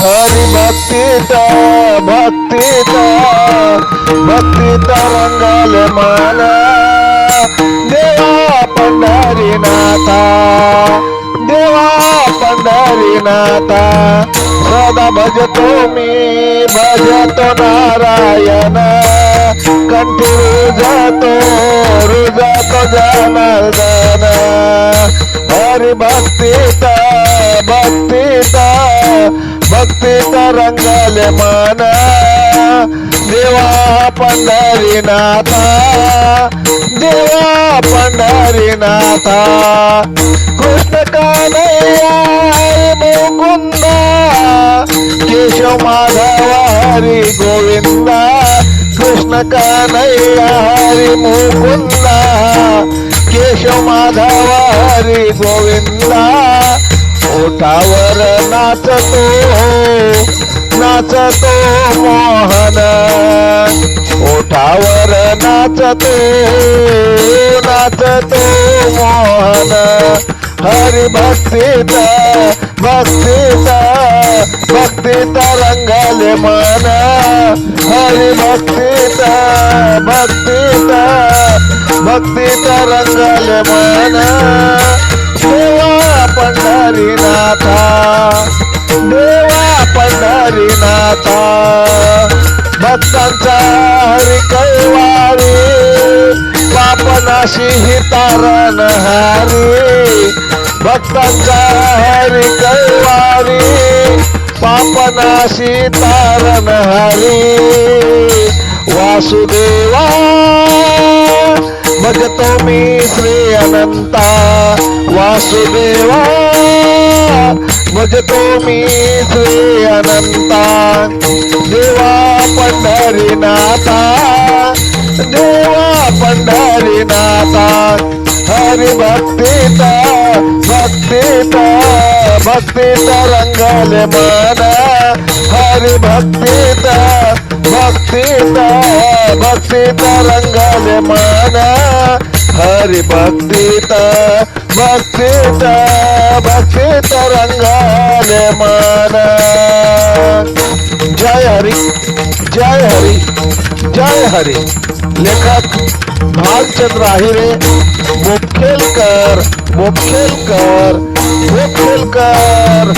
हरी भक्तीत भक्तीत भक्तीत रंगाले मन देवा पंढरीनाथा देवा पंढरीनाथा सदा भजतो मी भजतो नारायण कंठी रुजतो जनार्दन हरी भक्तीत भक्तीत भक्तीत रंगाले मन देवा पंढरीनाथा देवा पंढरीनाथा कृष्ण कान्हैया मुकुंद केशव माधव हरी गोविंद कृष्ण कान्हैया हरी मुकुंद केशव माधव हरी गोविंद ओठावर नाचतो नाचतो मोहन ओठावर नाचतो नाचतो मोहन हरी भक्तीत भक्तीत भक्तीत रंगाले मन हरी भक्तीत भक्तीत भक्तीत रंगाले मन देवा पंढरीनाथा देवा पंढरीनाथा भक्तांचा हरी कैवारी पापनाशी ही तारणहारी भक्तांचा हरी कैवारी पापनाशी तारणहारी वासुदेवा भजतो मी श्री अनंता वासुदेवा भजतो मी श्री अनंता देवा पंढरीनाथा देवा पंढरीनाथा हरी भक्तीत भक्तीत भक्तीत रंगाले मन हरी भक्तीत भक्तीत भक्तीत रंगाले मन हरी भक्तीत भक्तीत भक्तीत रंगाले मन जय हरी जय हरी जय हरी लेखक भालचंद्र आहिरे मुखेलकर मुखेलकर मुखेलकर